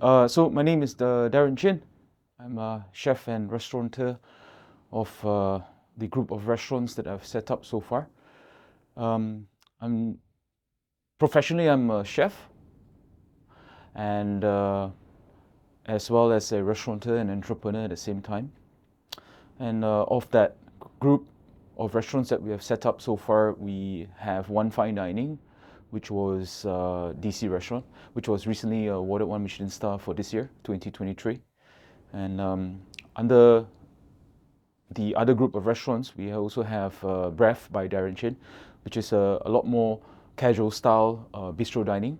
So my name is Darren Chin. I'm a chef and restaurateur of the group of restaurants that I've set up so far. I'm professionally I'm a chef, and as well as a restaurateur and entrepreneur at the same time. And of that group of restaurants that we have set up so far, we have one fine dining, which was DC restaurant, which was recently awarded one Michelin Star for this year, 2023. And under the other group of restaurants, we also have Bref by Darren Chin, which is a lot more casual style bistro dining,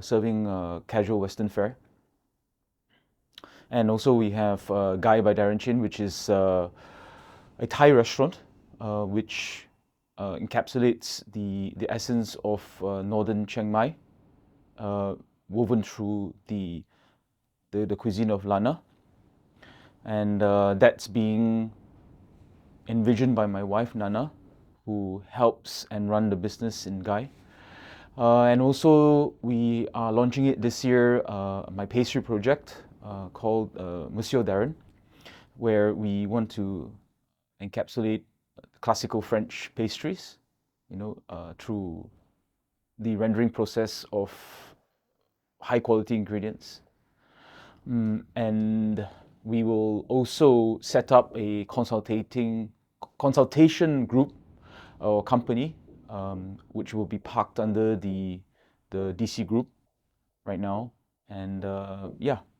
serving casual Western fare. And also we have Guy by Darren Chin, which is a Thai restaurant, which encapsulates the essence of northern Chiang Mai, woven through the cuisine of Lana. And that's being envisioned by my wife, Nana, who helps and run the business in Guy. And also we are launching it this year, my pastry project called Monsieur Darren, where we want to encapsulate classical French pastries, through the rendering process of high quality ingredients. And we will also set up a consultation group or company, which will be parked under the DC group right now. And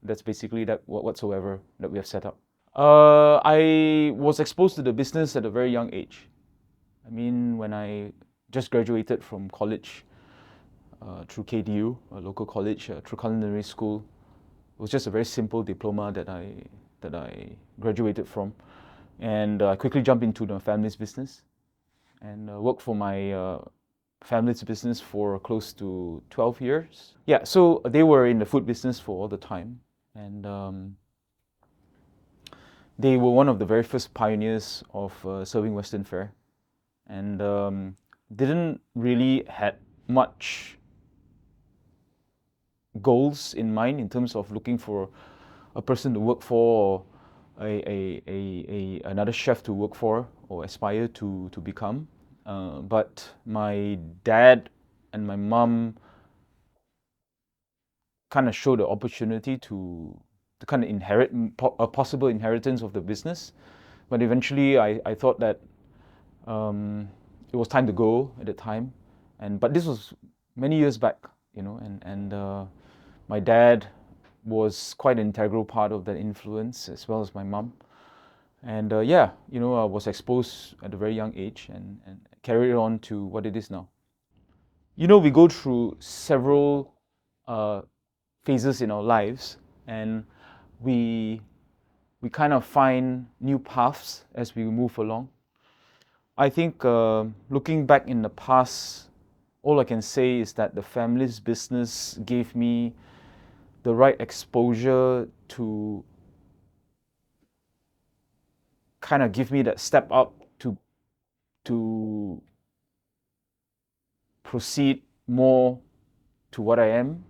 that's basically that whatsoever that we have set up. I was exposed to the business at a very young age. I mean, when I just graduated from college, through KDU, a local college, through Culinary school. It was just a very simple diploma that I graduated from, and I quickly jumped into the family's business, and worked for my family's business for close to 12 years. Yeah, so they were in the food business for all the time, and they were one of the very first pioneers of serving Western fare, and didn't really had much goals in mind in terms of looking for a person to work for, or another chef to work for or aspire to become. But my dad and my mom kind of showed the opportunity to kind of inherit a possible inheritance of the business. But eventually I thought that it was time to go at the time. But this was many years back, and my dad was quite an integral part of that influence, as well as my mom. And I was exposed at a very young age and carried on to what it is now. We go through several phases in our lives, and we kind of find new paths as we move along. I think looking back in the past, all I can say is that the family's business gave me the right exposure to kind of give me that step up to proceed more to what I am.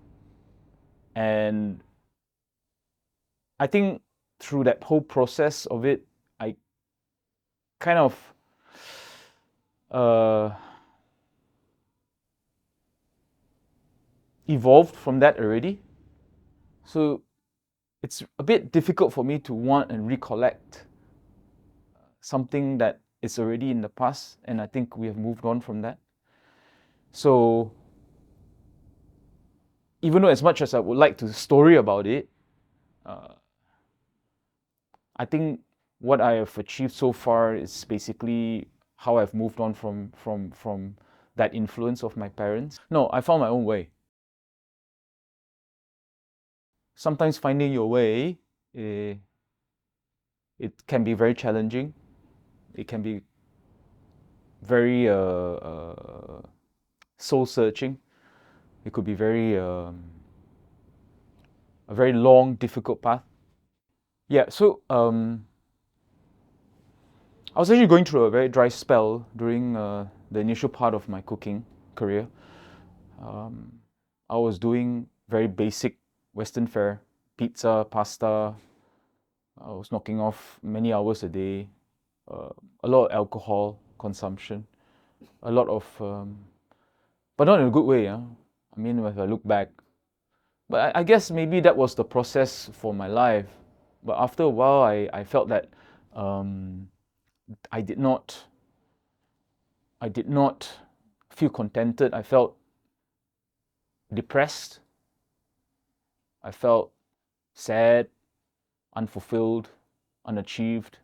And I think through that whole process of it, I kind of evolved from that already. So it's a bit difficult for me to want and recollect something that is already in the past, and I think we have moved on from that. So even though as much as I would like to story about it, I think what I have achieved so far is basically how I've moved on from that influence of my parents. No, I found my own way. Sometimes finding your way, it can be very challenging. It can be very soul-searching. It could be a very long, difficult path. Yeah, so I was actually going through a very dry spell during the initial part of my cooking career. I was doing very basic Western fare pizza, pasta. I was knocking off many hours a day, a lot of alcohol consumption, a lot of, but not in a good way. I mean, if I look back, but I guess maybe that was the process for my life. But after a while, I felt that I did not feel contented. I felt depressed. I felt sad, unfulfilled, unachieved.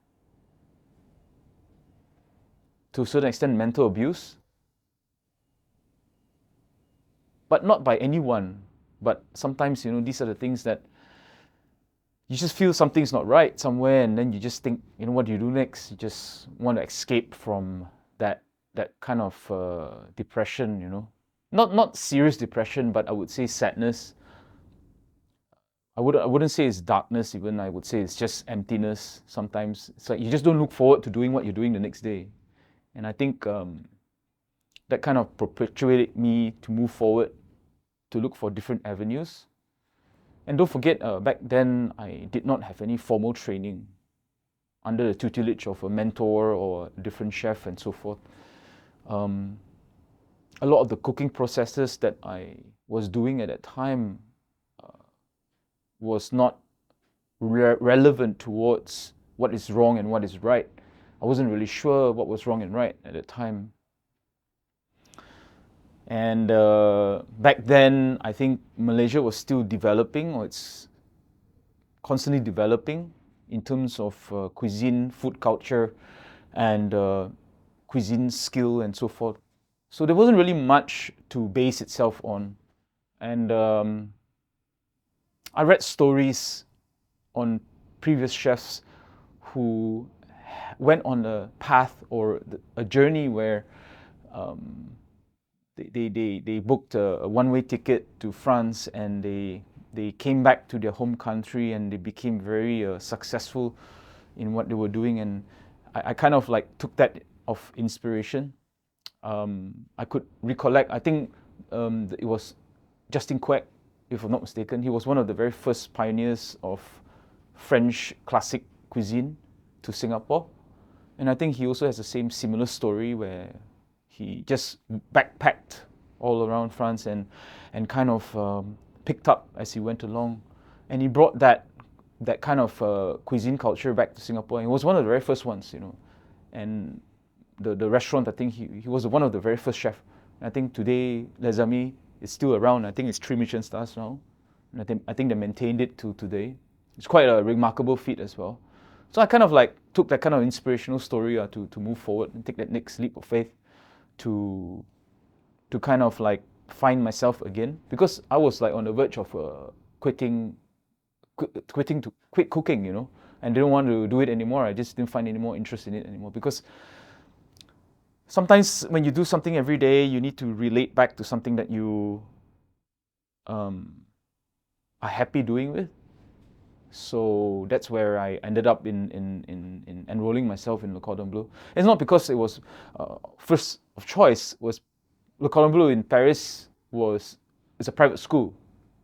To a certain extent, mental abuse. But not by anyone. But sometimes, these are the things that you just feel something's not right somewhere, and then you just think, what do you do next? You just want to escape from that kind of depression, Not serious depression, but I would say sadness. I wouldn't say it's darkness even. I would say it's just emptiness sometimes. It's like you just don't look forward to doing what you're doing the next day. And I think that kind of perpetuated me to move forward, to look for different avenues. And don't forget, back then I did not have any formal training under the tutelage of a mentor or a different chef and so forth. A lot of the cooking processes that I was doing at that time was not relevant towards what is wrong and what is right. I wasn't really sure what was wrong and right at the time. And back then, I think Malaysia was still developing, or it's constantly developing in terms of cuisine, food culture, and cuisine skill and so forth. So there wasn't really much to base itself on. And I read stories on previous chefs who went on a path or a journey where they booked a one-way ticket to France, and they came back to their home country, and they became very successful in what they were doing. And I kind of like took that of inspiration. I could recollect, I think it was Justin Quek, if I'm not mistaken. He was one of the very first pioneers of French classic cuisine to Singapore. And I think he also has the similar story where he just backpacked all around France and kind of picked up as he went along. And he brought that kind of cuisine culture back to Singapore. And he was one of the very first ones, And the restaurant, I think he was one of the very first chef. And I think today, Les Amis is still around. I think it's 3 Michelin stars now. And I think they maintained it to today. It's quite a remarkable feat as well. So I kind of like took that kind of inspirational story to move forward and take that next leap of faith to kind of like find myself again, because I was like on the verge of quit cooking, and didn't want to do it anymore. I just didn't find any more interest in it anymore, because sometimes when you do something every day, you need to relate back to something that you are happy doing with. So that's where I ended up in enrolling myself in Le Cordon Bleu. It's not because it was first of choice. Was Le Cordon Bleu in Paris it's a private school.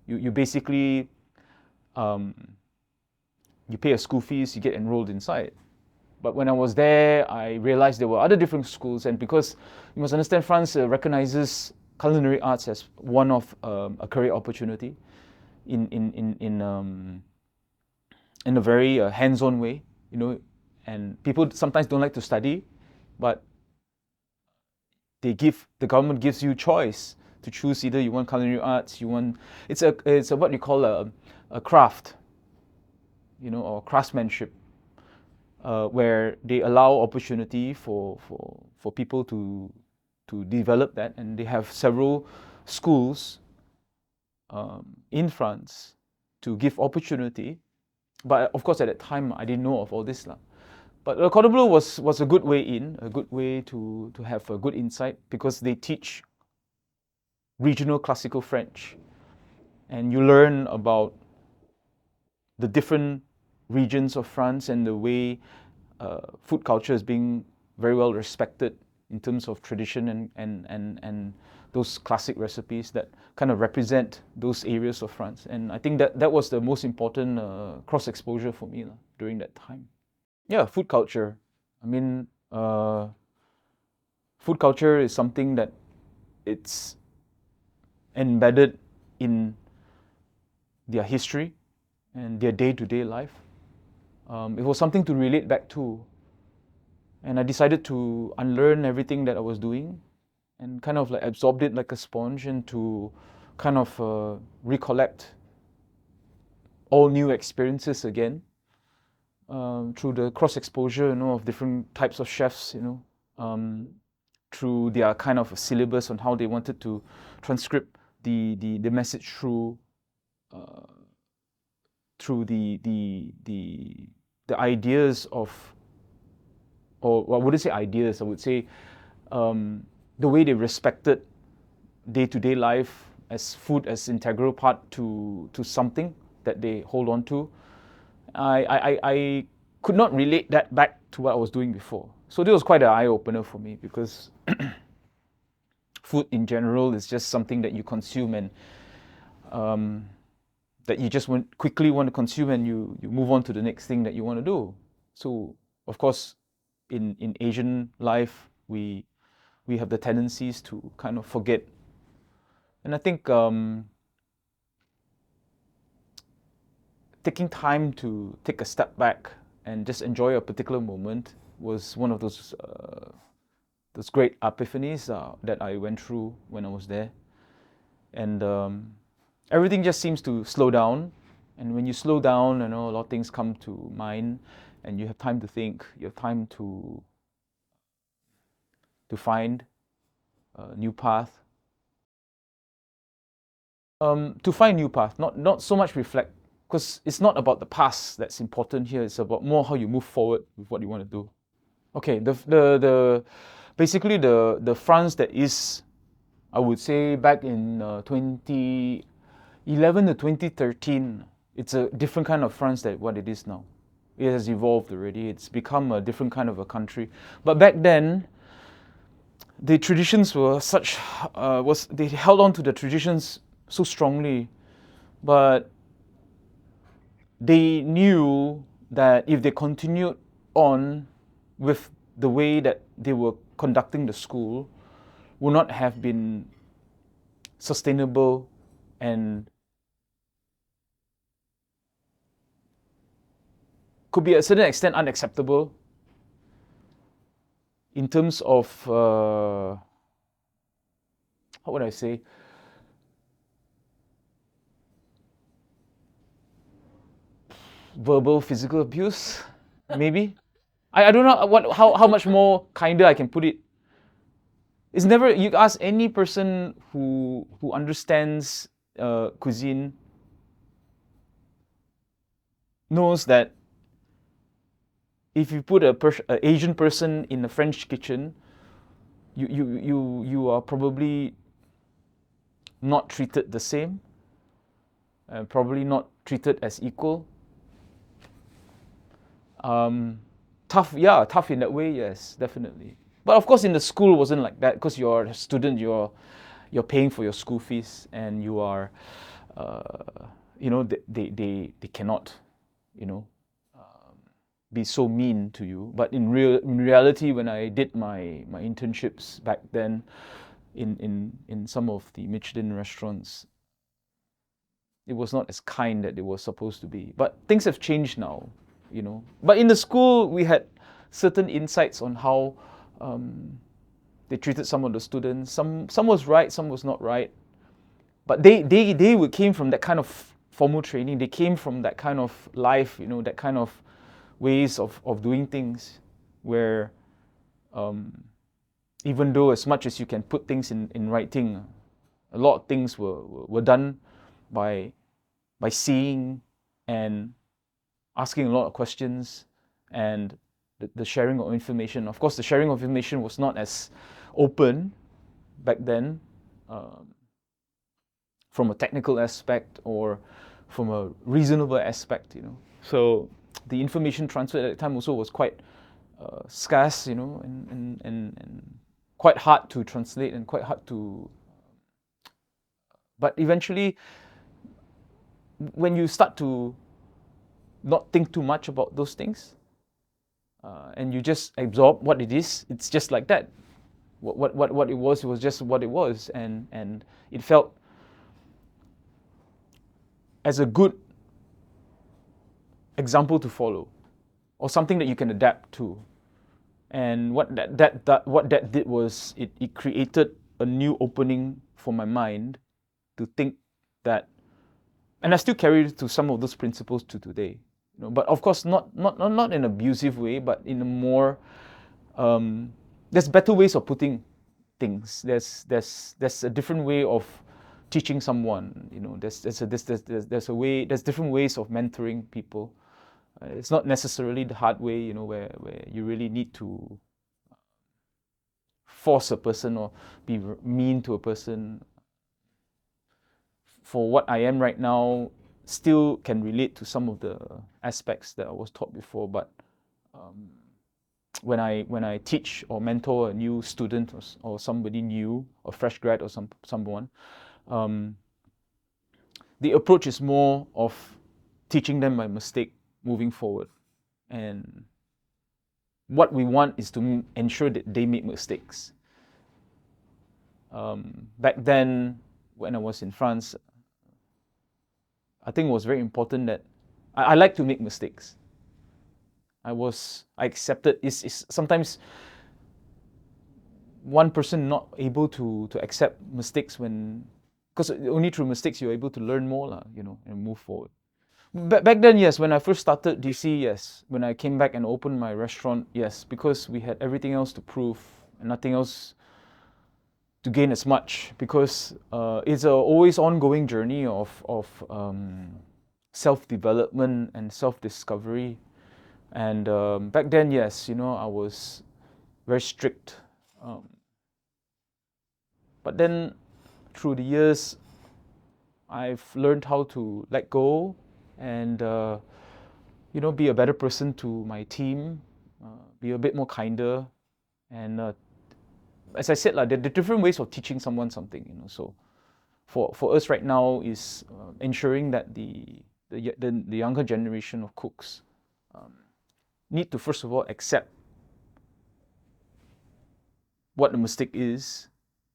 You basically you pay a school fees, you get enrolled inside. But when I was there, I realized there were other different schools, and because you must understand, France recognizes culinary arts as one of a career opportunity in a very hands-on way, and people sometimes don't like to study, but the government gives you choice to choose. Either you want culinary arts, it's a what you call a craft, or craftsmanship, where they allow opportunity for people to develop that, and they have several schools in France to give opportunity. But of course, at that time, I didn't know of all this. But Le Cordon Bleu was a good way in, a good way to have a good insight, because they teach regional classical French. And you learn about the different regions of France and the way food culture is being very well respected in terms of tradition and those classic recipes that kind of represent those areas of France. And I think that was the most important cross exposure for me during that time. Yeah, food culture. I mean, food culture is something that it's embedded in their history and their day-to-day life. It was something to relate back to. And I decided to unlearn everything that I was doing and kind of like absorbed it like a sponge and to kind of recollect all new experiences again through the cross-exposure, of different types of chefs, through their kind of syllabus on how they wanted to transcript the message through the ideas of, or I wouldn't say ideas, I would say the way they respected day-to-day life as food as integral part to something that they hold on to. I could not relate that back to what I was doing before. So this was quite an eye-opener for me, because food in general is just something that you consume and that you just quickly want to consume, and you move on to the next thing that you want to do. So of course, in Asian life, we have the tendencies to kind of forget. And I think taking time to take a step back and just enjoy a particular moment was one of those great epiphanies that I went through when I was there. And everything just seems to slow down. And when you slow down, a lot of things come to mind, and you have time to think, you have time to find a new path. To find new path, not so much reflect, because it's not about the past that's important here. It's about more how you move forward with what you want to do. Okay, basically the France that is, I would say, back in 2011 to 2013, it's a different kind of France than what it is now. It has evolved already. It's become a different kind of a country. But back then, the traditions were such, they held on to the traditions so strongly, but they knew that if they continued on with the way that they were conducting the school, would not have been sustainable and could be, at a certain extent, unacceptable in terms of, how would I say, verbal, physical abuse, maybe. I don't know how much more kinder I can put it. It's never, you ask any person who understands cuisine, knows that if you put an Asian person in a French kitchen, you are probably not treated the same, probably not treated as equal. Tough in that way, yes, definitely. But of course, in the school, it wasn't like that, because you're a student, you're paying for your school fees, and you are, they cannot, be so mean to you. But in reality, when I did my internships back then, in some of the Michelin restaurants, it was not as kind that they were supposed to be. But things have changed now, But in the school, we had certain insights on how they treated some of the students. Some was right, some was not right. But they came from that kind of formal training. They came from that kind of life, that kind of ways of doing things, where even though as much as you can put things in writing, a lot of things were done by seeing and asking a lot of questions, and the sharing of information. Of course, the sharing of information was not as open back then, from a technical aspect or from a reasonable aspect, So the information transfer at that time also was quite scarce, and quite hard to translate and quite hard to But eventually, when you start to not think too much about those things, and you just absorb what it is, it's just like that. What it was just what it was, and it felt as a good example to follow, or something that you can adapt to. And what that did was it created a new opening for my mind to think that, and I still carry to some of those principles to today. But of course, not in an abusive way, but in a more there's better ways of putting things. There's a different way of teaching someone. There's different ways of mentoring people. It's not necessarily the hard way, where you really need to force a person or be mean to a person. For what I am right now, still can relate to some of the aspects that I was taught before, but when I teach or mentor a new student or somebody new, or fresh grad or someone, the approach is more of teaching them by mistake moving forward. And what we want is to ensure that they make mistakes. Back then, when I was in France, I think it was very important that I like to make mistakes. I accepted, is sometimes one person not able to accept mistakes, because only through mistakes you're able to learn more, and move forward. Back then, yes, when I first started DC, yes. When I came back and opened my restaurant, yes, because we had everything else to prove and nothing else to gain as much, because it's a always ongoing journey of self-development and self-discovery. And back then, yes, I was very strict. But then, through the years, I've learned how to let go and be a better person to my team, be a bit more kinder, and as I said, there are different ways of teaching someone something. So for us right now is ensuring that the younger generation of cooks need to first of all accept what the mistake is,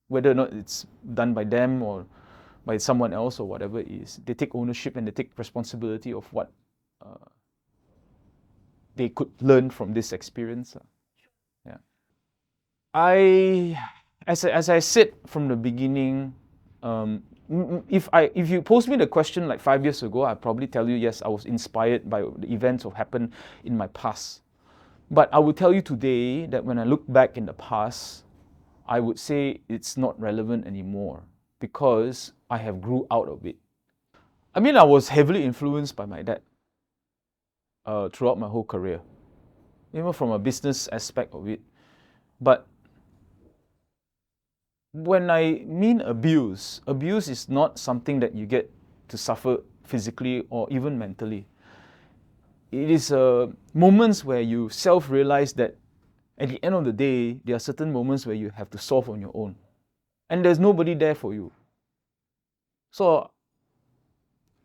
whether or not it's done by them or by someone else or whatever it is. They take ownership and they take responsibility of what they could learn from this experience. Yeah. As I said from the beginning, if you posed me the question like 5 years ago, I'd probably tell you, yes, I was inspired by the events that happened in my past. But I would tell you today that when I look back in the past, I would say it's not relevant anymore, because I have grew out of it. I mean, I was heavily influenced by my dad throughout my whole career, even from a business aspect of it. But when I mean abuse is not something that you get to suffer physically or even mentally. It is moments where you self-realize that at the end of the day, there are certain moments where you have to solve on your own. And there's nobody there for you. So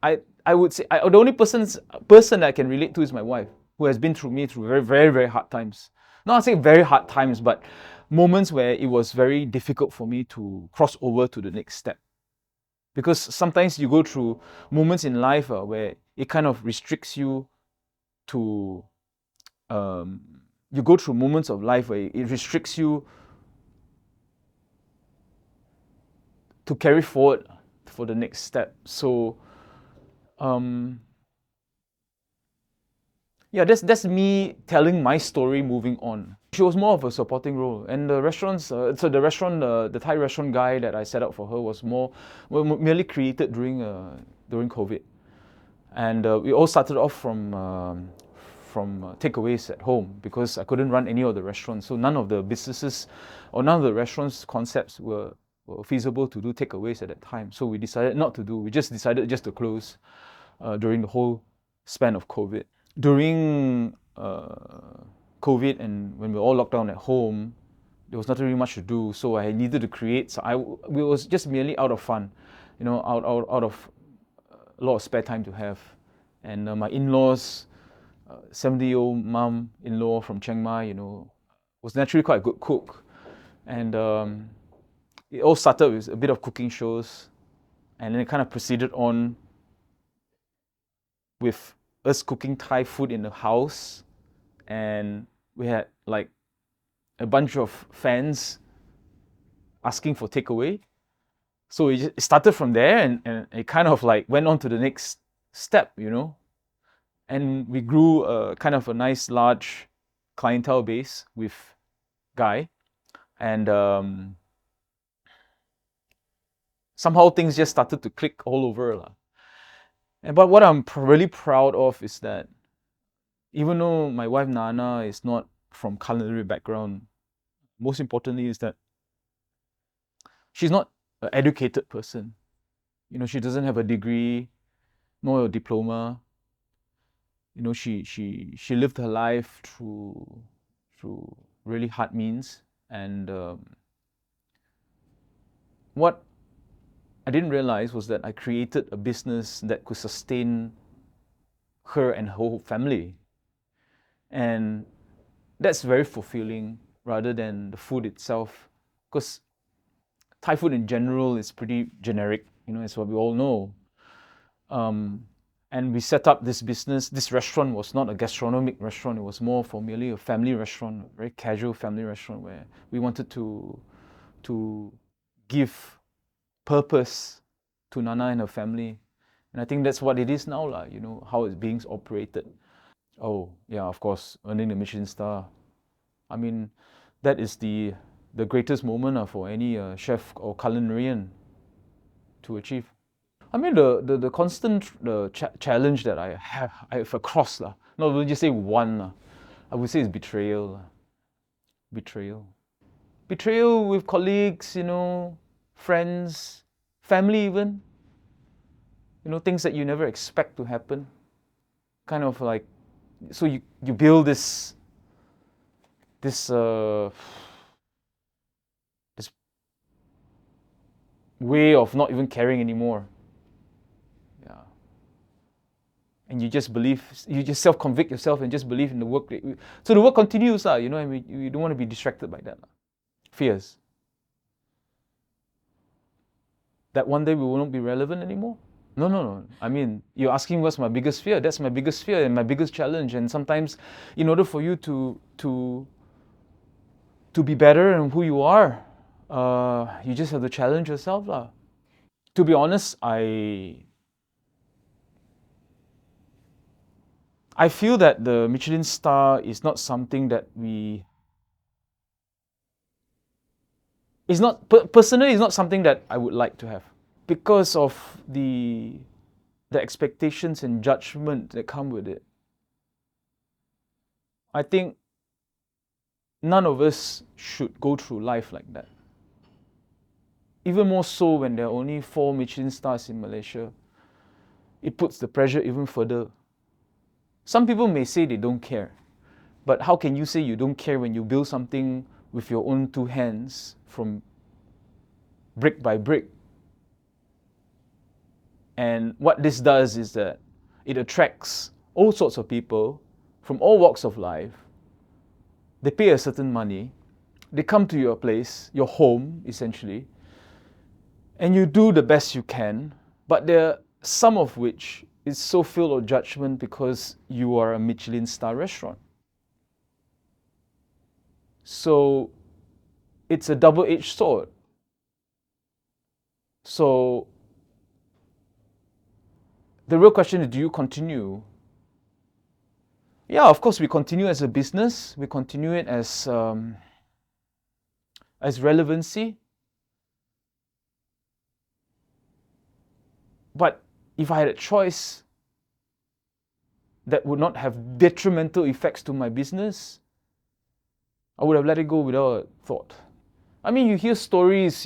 I would say the only person I can relate to is my wife, who has been through very, very, very hard times. Not saying very hard times, but moments where it was very difficult for me to cross over to the next step. Because sometimes you go through moments in life where it kind of restricts you to, you go through moments of life where it restricts you to carry forward for the next step. So, yeah, that's me telling my story moving on. She was more of a supporting role, and the restaurants, the Thai restaurant guy that I set up for her was merely created during COVID, and we all started off from takeaways at home, because I couldn't run any of the restaurants, so none of the businesses or none of the restaurants concepts were feasible to do takeaways at that time. So we decided not to do. We just decided to close during the whole span of COVID. During COVID, and when we were all locked down at home, there was not really much to do, so I needed to create. So it was just merely out of fun. out of a lot of spare time to have. And my in-laws, 70-year-old mum-in-law from Chiang Mai, was naturally quite a good cook. And it all started with a bit of cooking shows, and then it kind of proceeded on with us cooking Thai food in the house. And we had like a bunch of fans asking for takeaway. So it started from there, and it kind of like went on to the next step, And we grew kind of a nice large clientele base with Guy. And somehow things just started to click all over. But what I'm really proud of is that even though my wife Nana is not from culinary background, most importantly is that she's not an educated person. She doesn't have a degree, nor a diploma. She lived her life through really hard means. And what I didn't realize was that I created a business that could sustain her and her whole family. And that's very fulfilling rather than the food itself. Because Thai food in general is pretty generic, as what we all know. And we set up this business. This restaurant was not a gastronomic restaurant. It was more for merely a family restaurant, a very casual family restaurant where we wanted to give purpose to Nana and her family. And I think that's what it is now, how it's being operated. Oh, yeah, of course, earning the Michelin Star. I mean, that is the greatest moment for any chef or culinarian to achieve. I mean, the constant challenge that I have across, not only just say one, I would say is betrayal. Betrayal with colleagues, friends, family even. Things that you never expect to happen. Kind of like, so you build this way of not even caring anymore. Yeah. And you just believe, you just self-convict yourself and just believe in the work. So the work continues, you don't want to be distracted by that. Fears. That one day we will not be relevant anymore? No. I mean, you're asking what's my biggest fear. That's my biggest fear and my biggest challenge. And sometimes, in order for you to be better in who you are, you just have to challenge yourself. To be honest, I feel that the Michelin Star is not something that personally, it's not something that I would like to have. Because of the expectations and judgment that come with it. I think none of us should go through life like that. Even more so when there are only 4 Michelin stars in Malaysia. It puts the pressure even further. Some people may say they don't care. But how can you say you don't care when you build something with your own 2 hands from brick by brick? And what this does is that it attracts all sorts of people from all walks of life. They pay a certain money. They come to your place, your home, essentially. And you do the best you can. But there are some of which is so filled with judgment because you are a Michelin star restaurant. So it's a double-edged sword. So the real question is, do you continue? Yeah, of course, we continue as a business. We continue it as relevancy. But if I had a choice that would not have detrimental effects to my business, I would have let it go without a thought. I mean, you hear stories,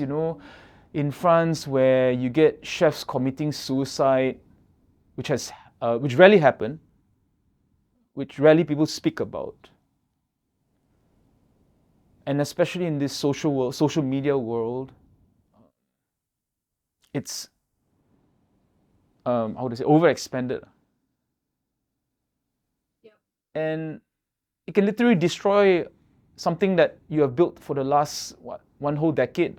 in France where you get chefs committing suicide, which rarely happen, which rarely people speak about. And especially in this social media world, it's how to say, overexpanded. Yep. And it can literally destroy something that you have built for the last, one whole decade.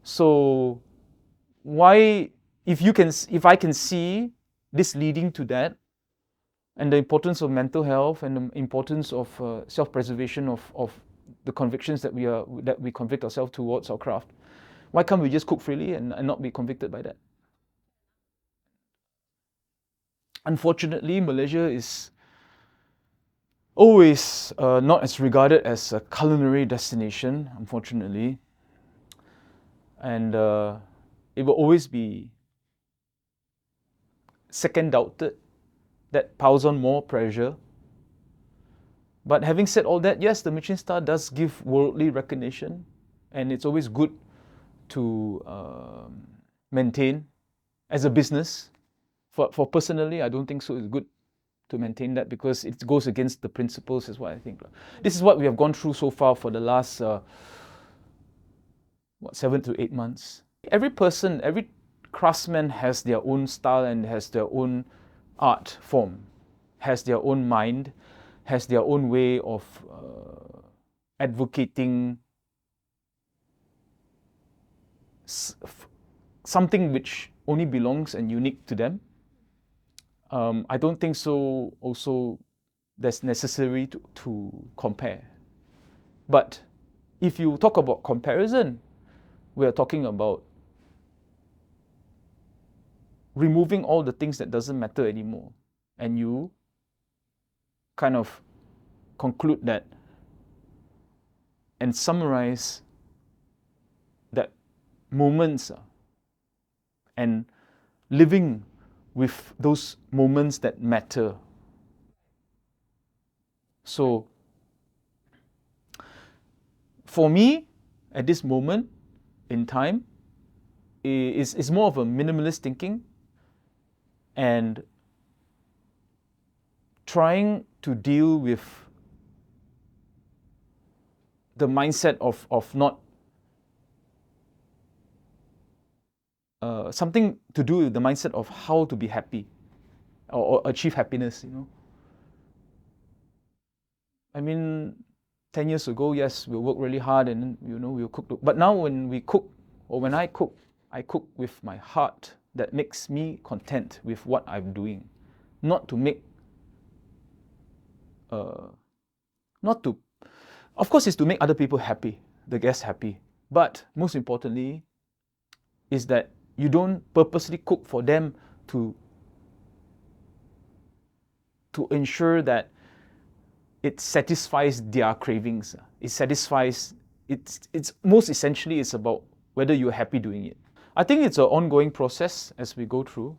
So why, if I can see this leading to that, and the importance of mental health and the importance of self-preservation of the convictions that we convict ourselves towards our craft, why can't we just cook freely and not be convicted by that? Unfortunately, Malaysia is always not as regarded as a culinary destination, unfortunately. And it will always be second doubted. That piles on more pressure. But having said all that, yes, the Michelin Star does give worldly recognition, and it's always good to maintain as a business. For personally, I don't think so. It's good to maintain that because it goes against the principles, is what I think. This is what we have gone through so far for the last 7 to 8 months. Every person, every craftsman has their own style and has their own art form, has their own mind, has their own way of advocating something which only belongs and unique to them. I don't think so also that's necessary to compare. But if you talk about comparison, we are talking about removing all the things that doesn't matter anymore. And you kind of conclude that and summarize that moments and living with those moments that matter. So for me, at this moment in time, it's more of a minimalist thinking and trying to deal with the mindset of not something to do with the mindset of how to be happy or achieve happiness, you know. I mean, 10 years ago, yes, we'll work really hard and, you know, we'll cook. But now when we cook, or when I cook with my heart that makes me content with what I'm doing. Not to make, of course it's to make other people happy, the guests happy. But most importantly is that you don't purposely cook for them to ensure that it satisfies their cravings. It satisfies, it's most essentially it's about whether you're happy doing it. I think it's an ongoing process as we go through.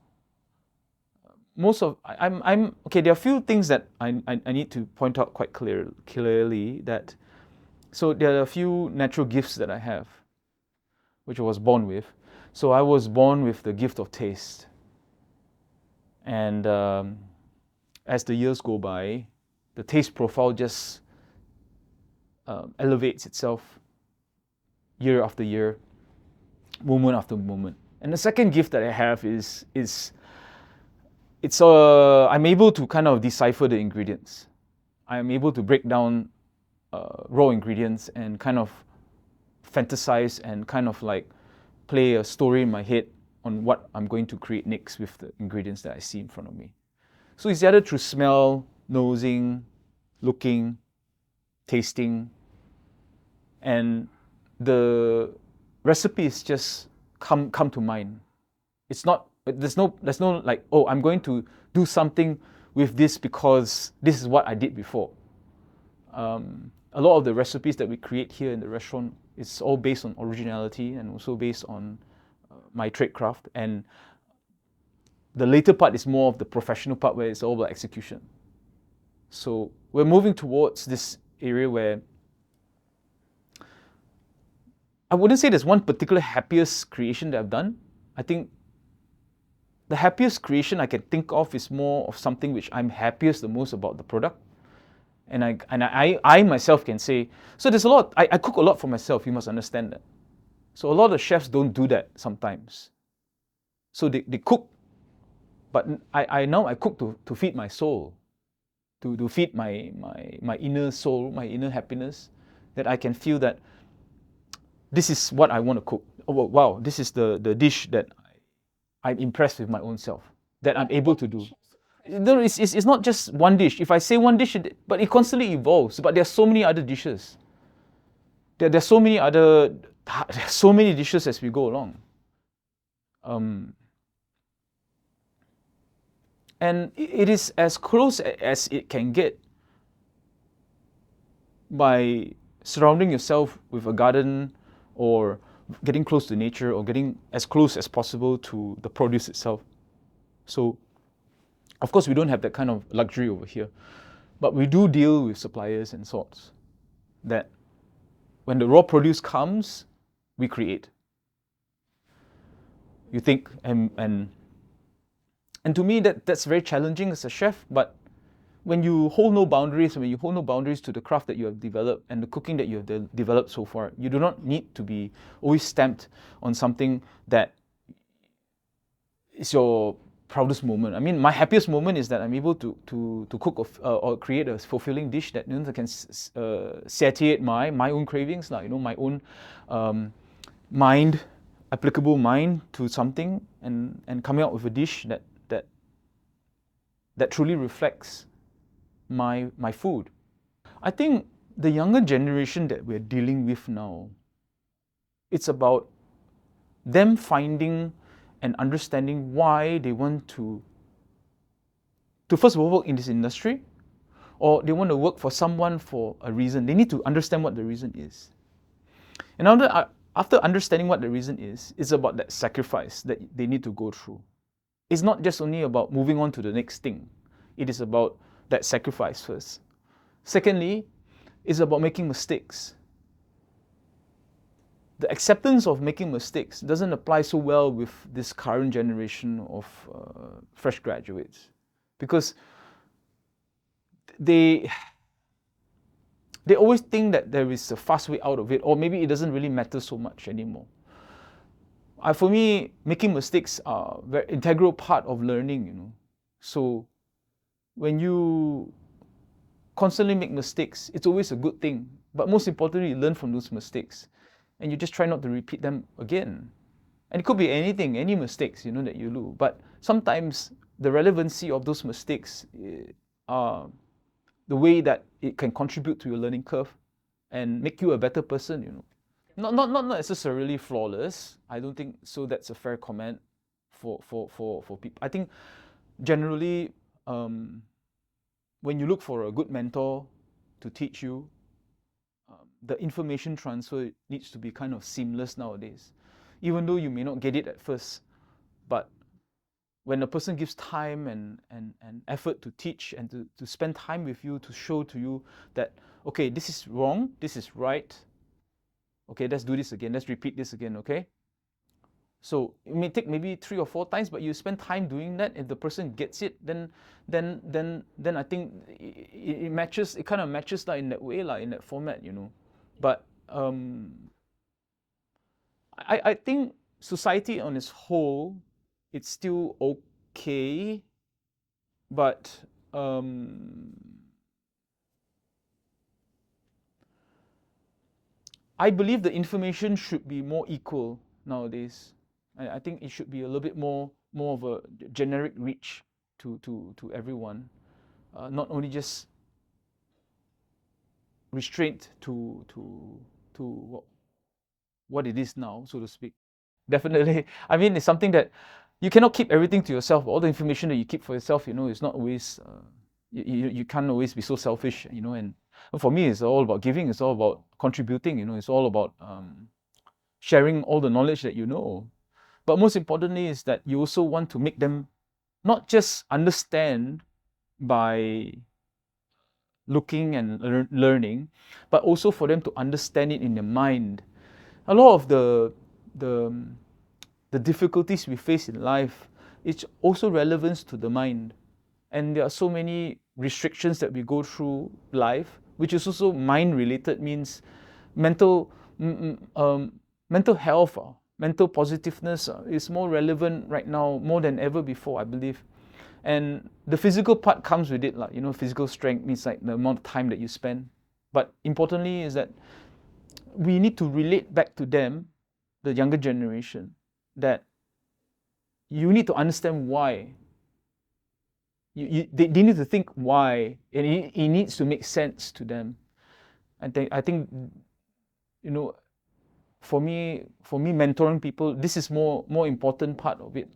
I'm okay. There are a few things that I need to point out quite clearly that. So there are a few natural gifts that I have, which I was born with. So I was born with the gift of taste, and as the years go by, the taste profile just elevates itself year after year, moment after moment. And the second gift that I have is I'm able to kind of decipher the ingredients. I'm able to break down raw ingredients and kind of fantasize and kind of like play a story in my head on what I'm going to create next with the ingredients that I see in front of me. So it's either through smell, nosing, looking, tasting, and the recipes just come to mind. It's not, there's no like, oh, I'm going to do something with this because this is what I did before. A lot of the recipes that we create here in the restaurant is all based on originality and also based on my trade craft. And the later part is more of the professional part where it's all about execution. So we're moving towards this area where I wouldn't say there's one particular happiest creation that I've done. I think the happiest creation I can think of is more of something which I'm happiest the most about the product. And I myself can say, so there's a lot, I cook a lot for myself, you must understand that. So a lot of chefs don't do that sometimes. So they cook, but I now I cook to feed my soul, to feed my inner soul, my inner happiness, that I can feel that this is what I want to cook. Oh, wow, this is the dish that I'm impressed with my own self, that I'm able to do. No, it's not just one dish. If I say one dish, but it constantly evolves. But there's so many other dishes. There's so many dishes as we go along. And it is as close as it can get by surrounding yourself with a garden, or getting close to nature, or getting as close as possible to the produce itself. So, of course, we don't have that kind of luxury over here, but we do deal with suppliers and sorts that when the raw produce comes, we create. You think, and to me that's very challenging as a chef, but when you hold no boundaries, to the craft that you have developed and the cooking that you have developed so far, you do not need to be always stamped on something that is your proudest moment. I mean, my happiest moment is that I'm able to cook or create a fulfilling dish that can satiate my own cravings, my own applicable mind to something, and coming out with a dish that truly reflects my food. I think the younger generation that we're dealing with now, it's about them finding and understanding why they want to first of all work in this industry, or they want to work for someone for a reason. They need to understand what the reason is. And after understanding what the reason is, it's about that sacrifice that they need to go through. It's not just only about moving on to the next thing. It is about that sacrifice first. Secondly, it's about making mistakes. The acceptance of making mistakes doesn't apply so well with this current generation of fresh graduates, because they always think that there is a fast way out of it, or maybe it doesn't really matter so much anymore. For me, making mistakes are a very integral part of learning, So when you constantly make mistakes, it's always a good thing. But most importantly, you learn from those mistakes, and you just try not to repeat them again. And it could be anything, any mistakes, that you do. But sometimes the relevancy of those mistakes are the way that it can contribute to your learning curve and make you a better person, Not necessarily flawless. I don't think so. That's a fair comment for people. I think generally, when you look for a good mentor to teach you, the information transfer needs to be kind of seamless nowadays. Even though you may not get it at first, but when a person gives time and effort to teach and to spend time with you, to show to you that, okay, this is wrong, this is right, okay, let's do this again, let's repeat this again, okay? So it may take maybe 3 or 4 times, but you spend time doing that. If the person gets it, then I think it matches. It kind of matches in that way, in that format, But I think society on its whole, it's still okay, but I believe the information should be more equal nowadays. I think it should be a little bit more of a generic reach to everyone, not only just restrained to what it is now, so to speak. Definitely, I mean, it's something that you cannot keep everything to yourself. All the information that you keep for yourself, it's not always. You can't always be so selfish, And for me, it's all about giving. It's all about contributing. It's all about sharing all the knowledge that you know. But most importantly is that you also want to make them not just understand by looking and learning, but also for them to understand it in their mind. A lot of the difficulties we face in life, it's also relevant to the mind. And there are so many restrictions that we go through life, which is also mind-related, means mental health mental positiveness is more relevant right now, more than ever before, I believe. And the physical part comes with it, like, physical strength means like the amount of time that you spend. But importantly is that we need to relate back to them, the younger generation, that you need to understand why. They need to think why, and it needs to make sense to them. I think, for me mentoring people, this is more important part of it.